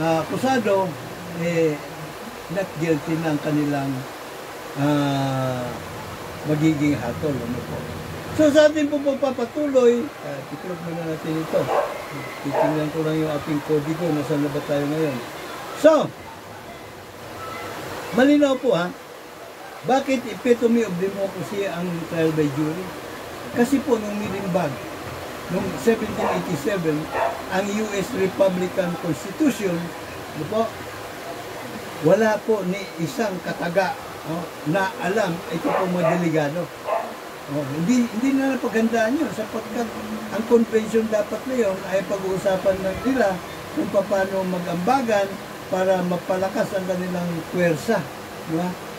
akusado, not guilty na ang kanilang magiging hatol. Ano po. So sa atin po pagpapatuloy, tiklop muna natin ito. Titingnan ko lang yung ating kodigo, nasaan na ba tayo ngayon. So, malinaw po bakit epitome of democracy ang trial by jury? Kasi po nung Nuremberg, noong 1787, ang US Republican Constitution, wala po ni isang kataga na alam ito po mga delegado. Hindi na napaghandaan yun sapagkat ang convention dapat na yun ay pag-uusapan ng nila kung paano mag-ambagan para mapalakas ang kanilang puwersa.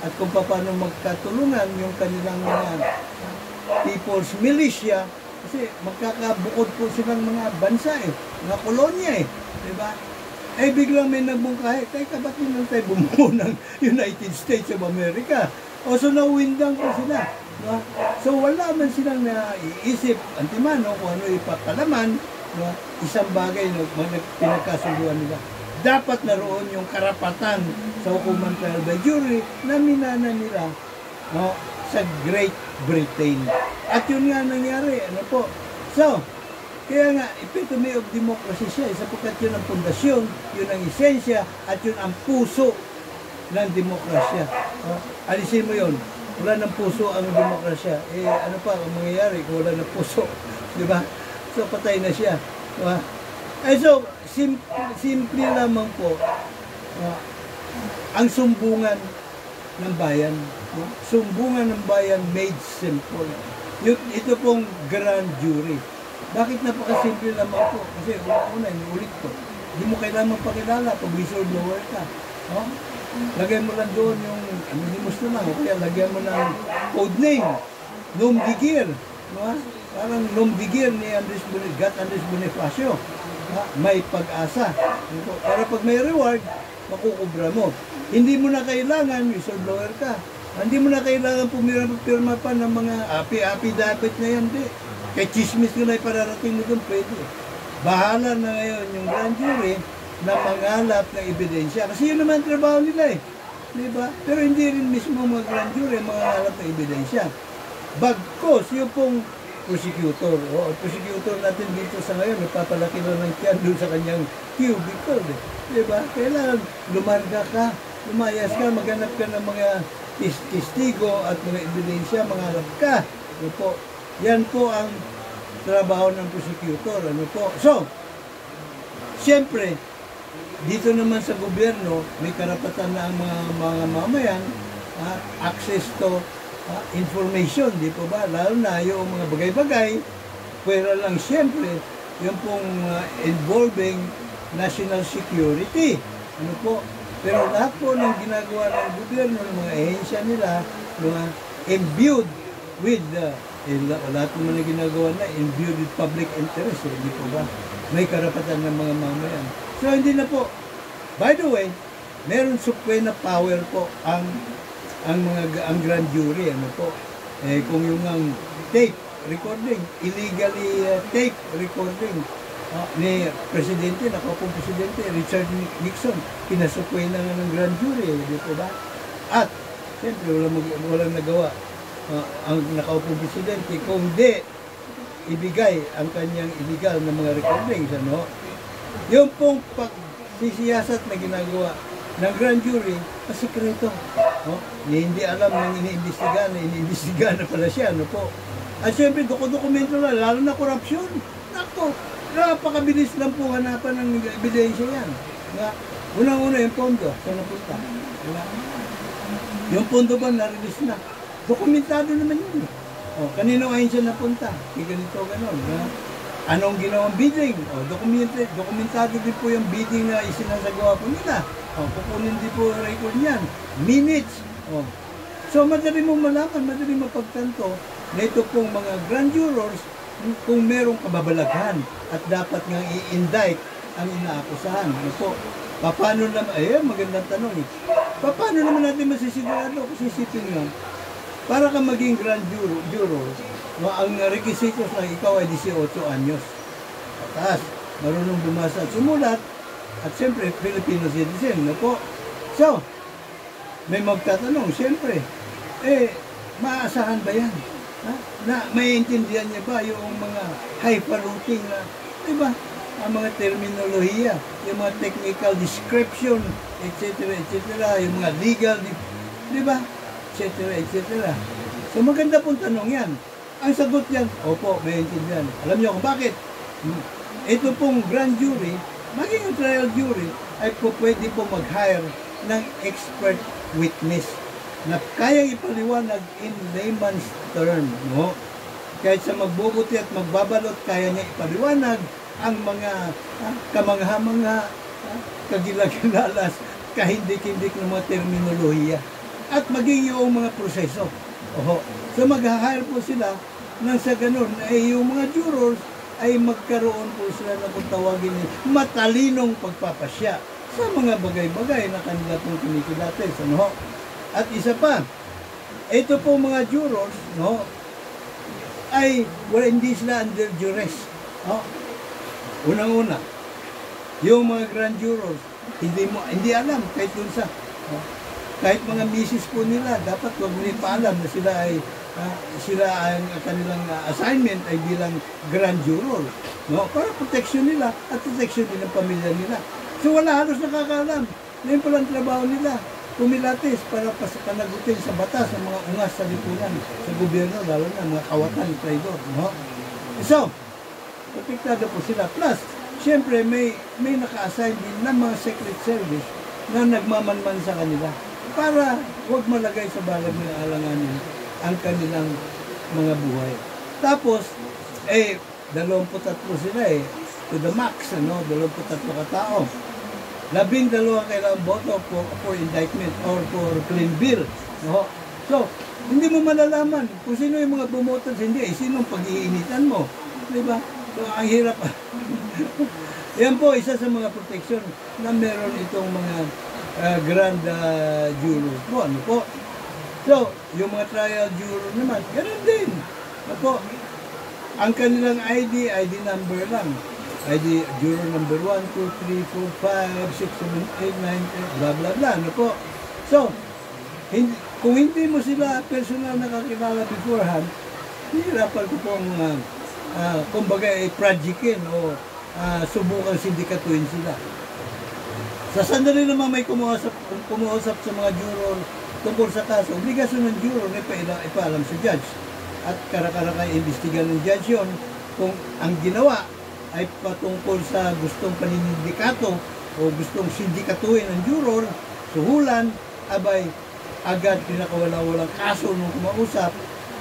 At kung paano magkatulungan yung kanilang mga people's militia, kasi magkakabukod po silang mga bansa mga kolonya diba? Biglang may nagbungkahe, ba't naman tayo bumuo ng United States of America? So nawindang po sila. Diba? So wala man silang naiisip antimano kung ano ipapalaman, diba? Isang bagay na pinagkasunduan nila. Dapat naroon yung karapatan sa hukuman trial by jury na minana nila sa Great Britain. At yun nga nangyari. Ano po? So, kaya nga, epitome of democracy siya, sapagkat yun ang pundasyon, yun ang esensya, at yun ang puso ng demokrasya. Alisin mo yun. Wala ng puso ang demokrasya. Ano pa ang mangyayari kung wala ng puso? Diba? So, patay na siya. Diba? So, simple lamang po ang sumbungan ng bayan. Sumbungan ng bayan made simple. Ito pong grand jury. Bakit napakasimple lamang po? Kasi una, inuulit ko. Hindi mo kailangan pakilala pag whistleblower ka. Lagay mo lang doon yung anonymous na lang. Kaya lagyan mo ng code name. Nom de Guerre. Parang Nom de Guerre ni Gat Andres Bonifacio. May pag-asa. Para pag may reward, makukubra mo. Hindi mo na kailangan, whistleblower ka. Hindi mo na kailangan pumirma pa ng mga api-api dapat na yan. Kaya chismis ko na ipararating mo doon, pwede. Bahala na ngayon yung grand jury na manghalap ng ebidensya. Kasi yun naman trabaho nila Diba? Pero hindi rin mismo mga grand jury manghalap ng ebidensya. Bagkos, yung pong prosecutor. Ang prosecutor natin dito sa ngayon, nagpapalaki na ng tiyan doon sa kanyang cubicle. Diba? Kailangan lumarga ka, lumayas ka, maghanap ka ng mga testigo at mga ebidensya, mangharap ka. Po. Yan po ang trabaho ng prosecutor. Ano po? So, siyempre, dito naman sa gobyerno, may karapatan na ang mga mamayan access to information, di po ba? Lalo na yung mga bagay-bagay, pwera lang siyempre, yung pong involving national security. Ano po? Pero lahat po ng ginagawa ng gobyerno, ng mga ehensya nila, mga imbued with lahat naman na ginagawa na imbued with public interest, hindi po ba? May karapatan ng mga mamayan. So hindi na po. By the way, meron supreme na power po ang grand jury, ano po. Kung yung tape recording, illegally tape recording ni Presidente, nakapong Presidente Richard Nixon, pinasukway na nga ng grand jury, di po ba? At siyempre walang nagawa ang nakaupong Presidente kung di ibigay ang kanyang illegal na mga recordings, ano? Yung pong pagsisiyasat na ginagawa ng grand jury, pasikreto. Hindi alam ng iniimbestigahan na pala siya, ano po? At siyempre, dokumento na, lalo na korupsyon. Nako, napakabilis lang po hanapan ng ebidensya yan. Unang-una yung pondo, saan napunta? Yung pondo ba, na-release na? Dokumentado naman yun. Kanino ayon siya napunta? Ganito, ganon. Anong ginawang bidding? Dokumentado din po yung bidding na isinasagawa po nila. Kukunin din po record niyan. Minutes. So, madali mong malaman, madali mapagtanto na ito pong mga grand jurors kung merong kababalaghan at dapat nga i-indict ang inaakusahan. Ano po? Paano naman, magandang tanong eh. Paano naman natin masisigurado? Kasi isipin nga, para ka maging grand juror, ang requisitos na ikaw ay 18 anyos. Taas, marunong bumasa at sumulat, at siyempre, Filipino citizen. Ano po? So, may magtatanong, siyempre, maaasahan ba yan? Na maiintindihan niya ba yung mga highfalutin na, di ba, ang mga terminolohiya, yung mga technical description, etc., yung mga legal, di ba, etc. So maganda pong tanong yan. Ang sagot yan, opo, maiintindihan. Alam niyo kung bakit? Ito pong grand jury, maging ang trial jury, ay po pwede po mag-hire ng expert witness na kayang ipaliwanag in layman's term, no? Kahit sa magbubuti at magbabalot, kaya niya ipaliwanag ang mga kamangha-mangha, kagilag-ginalas, kahindik-hindik ng mga terminolohiya. At maging yung mga proseso. So mag-hire po sila nang sa ganun, ay yung mga jurors ay magkaroon po sila na kung tawagin matalinong pagpapasya sa mga bagay-bagay na kanila pong kinikilates, ano? At isa pa, ito po mga jurors, no, ay hindi sila under duress. Unang-una, yung mga grand jurors, hindi alam kahit dun sa, kahit mga misis po nila, dapat wag nila paalam na sila ang kanilang assignment ay bilang grand juror, no, para protection nila at protection din ng pamilya nila. So wala halos nakakaalam. Ngayon pala ang trabaho nila, kumilates para panagutin sa batas ng mga ungas sa lipunan sa gobyerno, lalo na mga kawatan, traidor, no? So, protektado po sila. Plus, siyempre, may naka-assign din ng mga secret service na nagmamanman sa kanila para huwag malagay sa balag ng alanganin ang kanilang mga buhay. Tapos, 23 sila to the max, 23 katao. 12 kailangan boto for indictment or for clean bill. No? So, hindi mo malalaman kung sino yung mga bumoto, hindi, sino pag-iinitan mo. Diba? So, ang hirap. Yan po, isa sa mga protection na meron itong mga grand jurors po. Ano po? So, yung mga trial juror naman, ganoon din. Ano po? Ang kanilang ID number lang. ID juror number 1, 2, 3, 4, 5, 6, 7, 8, 9, 10, blah, blah, blah. Ano po? So, kung hindi mo sila personal nakakilala beforehand, hihirapan ko pong kumbaga projectin o subukang sindikatuin sila. Sa sandali naman may kumuusap sa mga juror tungkol sa kaso, obligasyon ng juror na ipaalam sa judge. At karakay imbestigan ng judge yun kung ang ginawa ay patungkol sa gustong paninindikato o gustong sindikatuhin ng juror, suhulan, abay, agad pinakawala-walang kaso nung kumausap,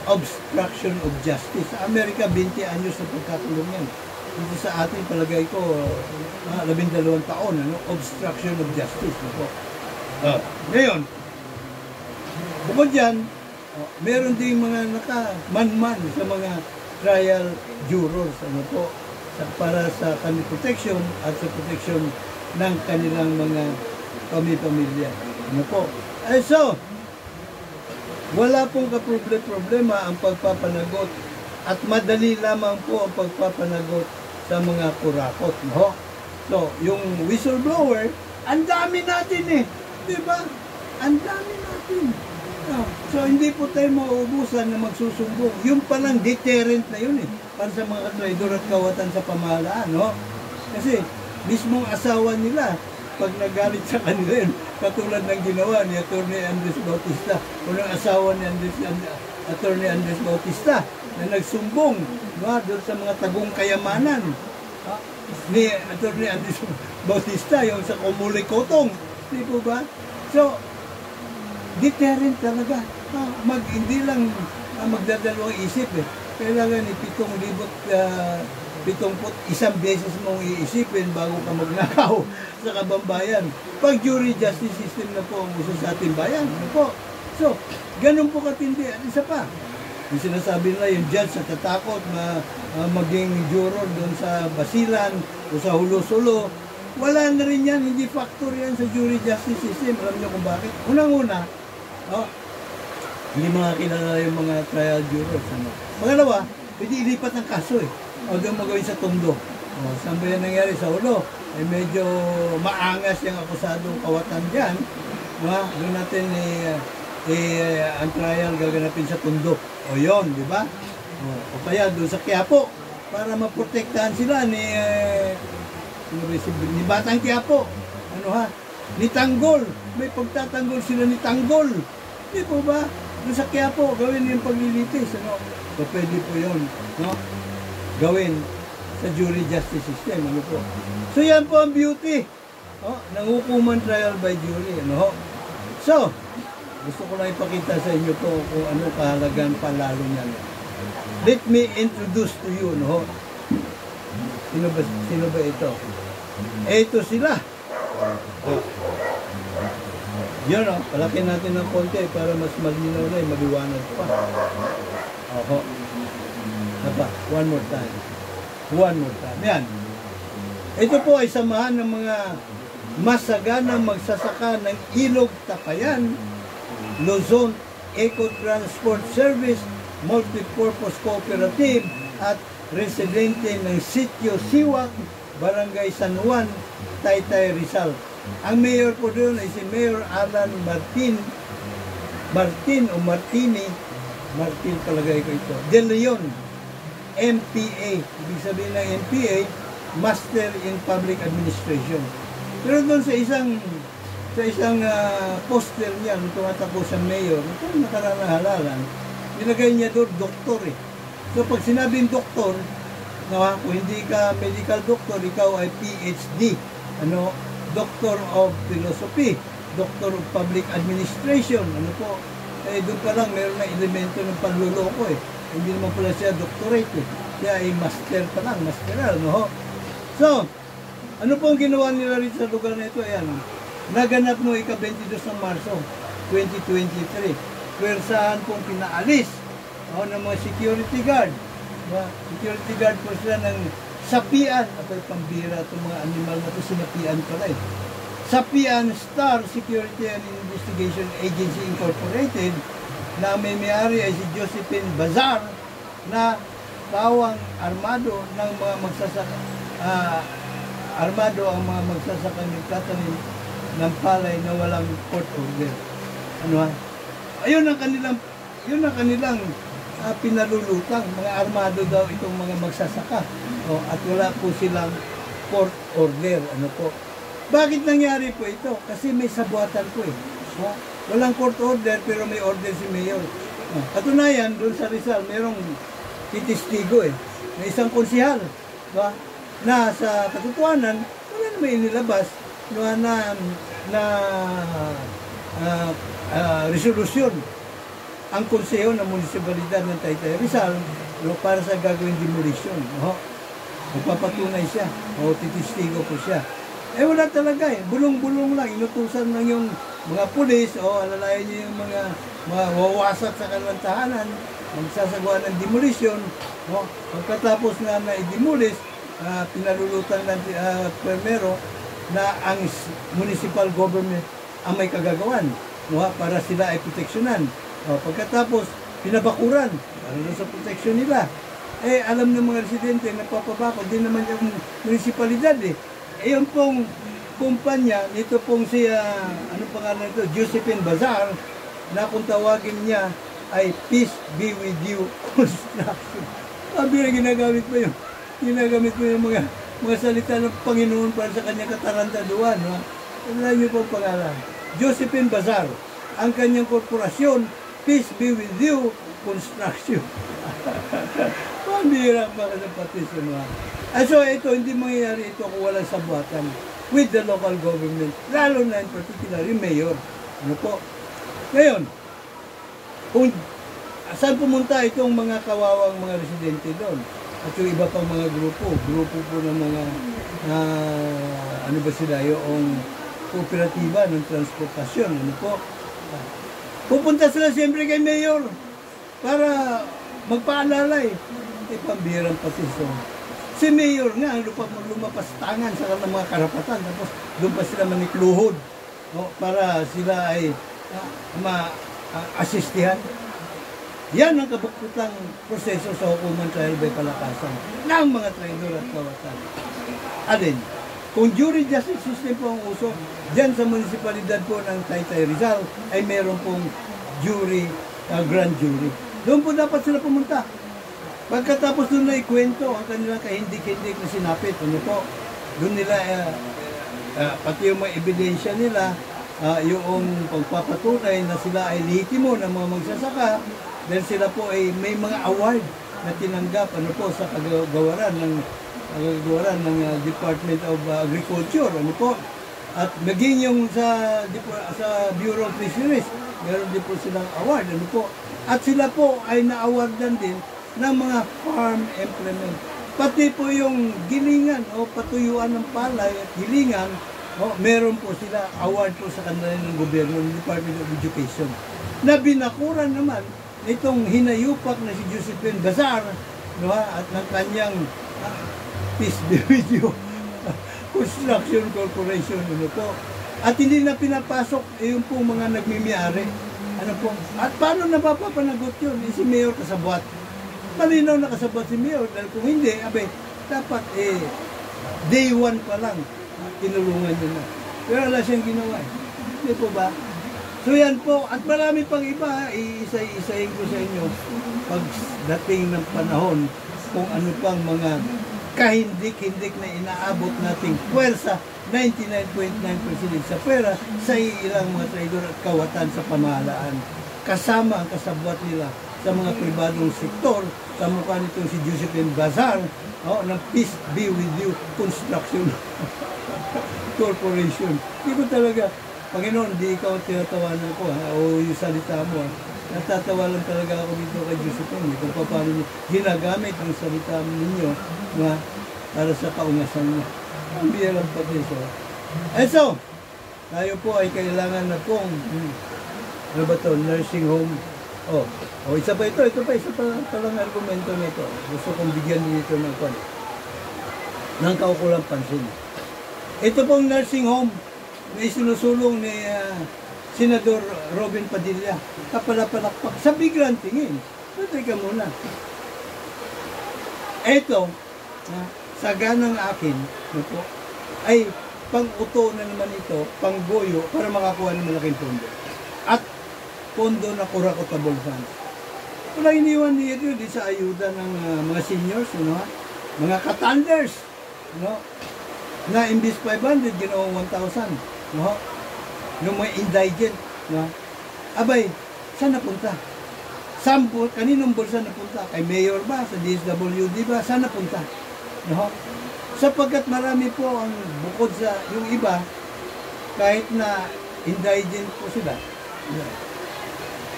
obstruction of justice. Sa Amerika, 20 anyos na pagkakulong yan. Dito sa atin, palagay ko, 12 taon, obstruction of justice. Ngayon, bukod dyan, meron din mga nakamanman sa mga trial jurors, para sa kanilang protection at sa protection ng kanilang mga pamilya. So, wala pong problema ang pagpapanagot at madali lamang po ang pagpapanagot sa mga kurakot. So, yung whistleblower, ang dami natin di ba? Ang dami natin. So, hindi po tayo mauubusan na magsusumbong. Yung palang deterrent na yun para sa mga katraidor at kawatan sa pamahalaan, Kasi, mismong asawa nila, pag nagalit sa kanila yun, katulad ng ginawa ni Atty. Andres Bautista, o ng asawa ni Atty. Andres Bautista, na nagsumbong doon sa mga tagong kayamanan ni Atty. Andres Bautista, yung sa Kumulikotong, di po ba? So, deterrent talaga. Hindi lang magdadalawang isip Kailangan 71 beses mong iisipin bago ka magnakaw sa kabambayan. Pag jury justice system na po ang uso sa ating bayan. So, ganun po katindi. At isa pa, yung sinasabi nila yung judge na tatakot na maging juror doon sa Basilan o sa Hulo-Sulo. Wala na rin yan. Hindi factor yan sa jury justice system. Alam niyo kung bakit? Unang-una, hindi makakilala yung mga trial jurors. Pangalawa, pwede ilipat ng kaso o doon magawin sa Tondo. Saan ba yan nangyari? Sa Ulo. Medyo maangas yung akusadong kawatan dyan. Doon natin ang trial gaganapin sa Tondo. O yun, di ba? O kaya doon sa Quiapo para maprotektahan sila ni Batang Quiapo. Ni Tanggol. May pagtatanggol sila ni Tanggol. Di po ba? Doon sa Quiapo, gawin yung paglilitis. So, pwede po yun. Gawin sa jury justice system. So, yan po ang beauty ng hukuman trial by jury. So, gusto ko lang ipakita sa inyo to kung ano kahalagan palalo niyan. Let me introduce to you. Sino ba ito? Ito sila. Yun palakin natin ng konti para mas malinaw na maliwanag pa. One more time. Yan. Ito po ay samahan ng mga masaganang magsasaka ng Ilog Tapayan, Luzon Eco-Transport Service, Multipurpose Cooperative at residente ng Sitio Siwak, Barangay San Juan, Taytay, Rizal. Ang mayor po doon ay si Mayor Alan Martin palagay ko ito, De Leon, MPA. Ibig sabihin ng MPA, Master in Public Administration. Pero doon sa isang poster niya, nung tumatakbo sa mayor, ito nakaranahalan, nilagay niya doon, doktor So pag sinabing doktor, kung hindi ka medical doctor, ikaw ay PhD. Doctor of Philosophy, Doctor of Public Administration. Doon pa lang meron na elemento ng panluloko Hindi naman pala siya doctorate Siya ay master pa lang, masteral, So, ano pong ginawa nila rin sa lugar na ito? Ayan, naganap no ika-22 ng Marso 2023. Pwersahan pong pinaalis ng mga security guard. Security guard po sila ng Sapian, pambira itong mga animal na ito, sinapian pala Sapian Star Security and Investigation Agency Incorporated, na may-ari ay si Josephine Bazar, na bawang armado ng mga magsasaka, nagtatanim ng palay na walang court order. Ayun ang kanilang pinalulutang, mga armado daw itong mga magsasaka. At wala po silang court order. Bakit nangyari po ito? Kasi may sabuatan po Walang court order pero may order si Mayor. Katunayan, doon sa Rizal, merong titistigo na isang konsihal, no? Na sa katotohanan, wala na may inilabas, no? na resolusyon ang konseho ng munisipalidad ng Taytay Rizal, no, para sa gagawing demolition. No? Magpapatunay siya, o titistigo po siya. Eh wala talaga eh, bulong-bulong lang, inutusan lang yung mga pulis, o alalayan niyo yung mga wawasak sa kanilang tahanan, magsasagawa ng demolition. No? Pagkatapos na i-demolish, pinalulutan ng permero na ang municipal government ang may kagagawan, no? Para sila ay proteksyonan. Pagkatapos, pinabakuran para sa proteksyon nila. Eh, alam ng mga residente, nagpapabako din naman yung munisipalidad eh. Eh, yung pong kumpanya, nito pong siya, ano pangalan ito, Josephine Bazar, na kung tawagin niya ay Peace Be With You Construction. Sabi na ginagamit mo yung mga salita ng Panginoon para sa kanyang katarantaduan. No? Alam niyo po pangalan. Josephine Bazar, ang kanyang korporasyon, Peace Be With You Construction. Pambira pa ka ng patisyon. So ito, hindi mangyayari ito kung walang sabuatan with the local government, lalo na in particular yung mayor. Ano po? Ngayon, kung saan pumunta itong mga kawawang mga residente doon? At yung iba pang mga grupo po ng mga, ano ba sila, yung kooperatiba ng transportasyon. Ano po? Pupunta sila siyempre kay mayor para magpaalala eh. Pambirang pati so. Si mayor nga, lumapas tangan sa kanilang mga karapatan. Tapos doon pa sila manikluhod, no? Para sila ay ma-asistihan. Yan ang kabukutang proseso sa hukuman trial by palakasan ng mga traidor at kawatan. Alin, kung jury justice system po ang uso, dyan sa munisipalidad po ng Taytay Rizal ay meron pong jury, grand jury. Doon po dapat sila pumunta. Pagkatapos doon na ikwento ang kanilang kahindik-hindik na sinapit, ano po, doon nila, pati yung mga ebidensya nila, yung pagpapatunay na sila ay lehitimo ng mga magsasaka, dahil sila po ay may mga award na tinanggap ano po sa kagawaran ng Department of Agriculture, ano po. At maging yung sa Bureau of Fisheries, meron din po silang award, ano po. At sila po ay na-awardan din ng mga farm implement. Pati po yung gilingan o patuyuan ng palay at gilingan, meron po sila award po sa kanila ng gobyerno, ng Department of Education. Na binakuran naman itong hinayupak na si Josephine Bazar, no, at ng kanyang Peace Be With You Construction Corporation, ano po. At hindi na pinapasok yung pong mga nagmimiyari. Ano po? At paano napapapanagot yun? Si Mayor kasabwat. Malinaw na kasabwat si Mayor dahil kung hindi, dapat day one pa lang tinulungan niya na. Pero wala siyang ginawa. Hindi po ba? So yan po, at marami pang iba, iisa-isahin ko sa inyo pagdating ng panahon kung ano pang mga kahindik-hindik na inaabot nating puwersa, 99.9% sa pera sa ilang mga traidor at kawatan sa pamahalaan. Kasama ang kasabwat nila sa mga pribadong sektor, sa mukha nitong si Josephine Bazar, ng Peace Be With You Construction Corporation. Hindi ko talaga, Panginoon, di ikaw tinatawanan ko, o yung salita mo. Natatawa lang talaga ako dito kay Josephine, kung paano niyo ginagamit ang salita ninyo para sa kaungasan niyo. Ang biyalang pati so. So, tayo po ay kailangan na pong, ano ba ito, nursing home. Isa pa lang argumento nito. Gusto kong bigyan dito ng kaukulang pansin. Ito pong nursing home na isinusulong ni Senador Robin Padilla, kapalapalakpak sa biglang tingin. Teka muna. Ito, sa ganang akin, ay pang-uto na naman ito, pang-goyo, para makakuha ng malaking pondo. At pondo na kurakotable funds. Wala iniwan niya ito sa ayuda ng mga seniors, mga katanders, na imbis 500, ginawang 1,000. Yung mga indigent, abay, saan napunta? Kaninong bulsa napunta? Kay Mayor ba? Sa DSWD ba? Saan napunta? No? Sapagkat marami po ang bukod sa yung iba, kahit na indigent po sila,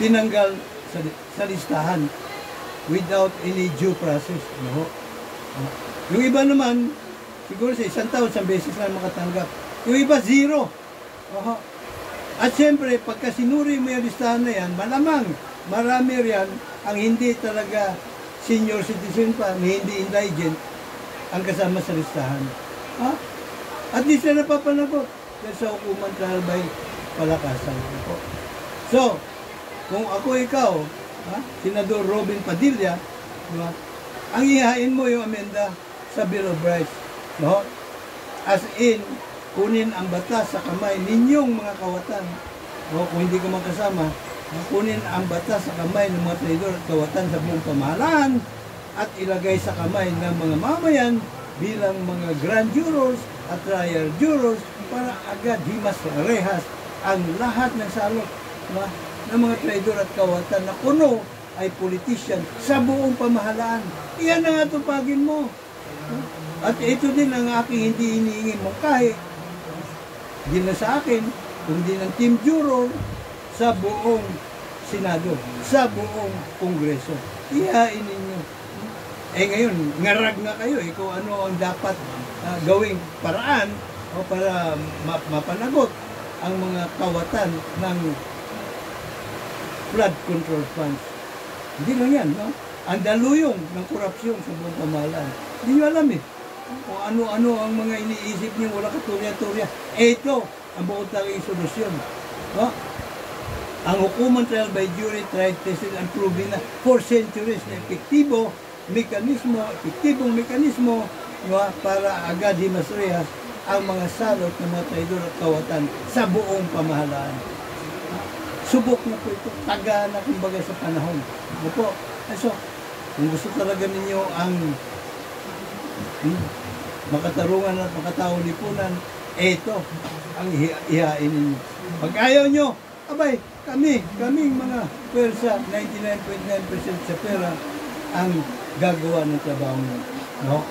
tinanggal sa listahan without any due process. No? Yung iba naman, siguro sa isang taon, isang beses lang makatanggap. Yung iba, zero. At syempre, pagka sinuri mo yung listahan na yan, malamang marami riyan ang hindi talaga senior citizen pa, hindi indigent, ang kasama sa listahan. At di sila napapanagot dahil sa hukuman trial by palakasan. So, kung ako ikaw, Senador Robin Padilla, diba, ang ihain mo yung amenda sa Bill of Rights. No? As in, kunin ang batas sa kamay ninyong mga kawatan. No? Kung hindi ka makasama, kunin ang batas sa kamay ng mga traidor at kawatan sa buong pamahalaan at ilagay sa kamay ng mga mamayan bilang mga grand jurors at trial jurors para agad himas rehas ang lahat ng salot, diba, ng mga traidor at kawatan na kuno ay politician sa buong pamahalaan. Iyan ang atupagin mo. At ito din ang aking hindi iniingin mo kahit hindi na sa akin, kundi ng team juror sa buong Senado, sa buong Kongreso. Ihain ninyo. Ngayon, ngarag na kayo kung ano ang dapat gawing paraan para mapanagot ang mga kawatan ng flood control funds. Hindi lang yan, no? Ang daluyong ng korupsyon sa buong pamahalaan. Hindi nyo alam kung ano-ano ang mga iniisip niyo, wala katurya-turya. Ito ang bukod tanging solusyon. No? Ang hukuman trial by jury tried, tested, and proven na for centuries na epektibong mekanismo no, para agad himasrehas ang mga salot ng mga traidor at kawatan sa buong pamahalaan. Subok na po ito, taga na kumbaga sa panahon. Ano po? So, kung gusto talaga ninyo ang makatarungan at makataong lipunan, ito ang ihain ninyo. Pag ayaw nyo, abay, kaming mga pwersa, 99.9% sa pera, ang gagawa ng trabaho nyo. No?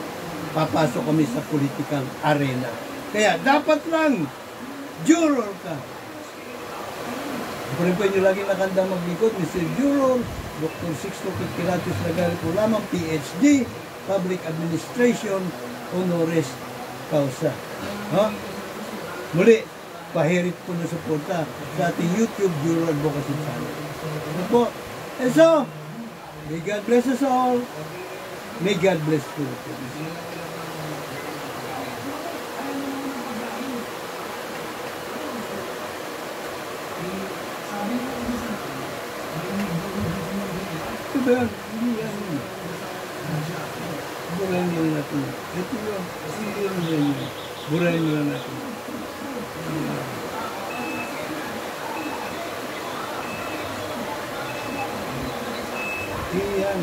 Papasok kami sa political arena. Kaya dapat lang, juror ka. Pwede nyo lagi nakandang maglikod, Mr. Juror, Dr. Sixto Pilatus Lagali po lamang, PhD, Public Administration, Honoris Causa. Muli, pahirit po na suporta sa ating YouTube Juror Advocacy Channel. Ano po? And so, may God bless us all. May God bless Philippines. Ito ba yan? Hindi yan. Burahin nyo na natin. Ito yun. Hindi yan. Burahin nyo na natin. Iyan.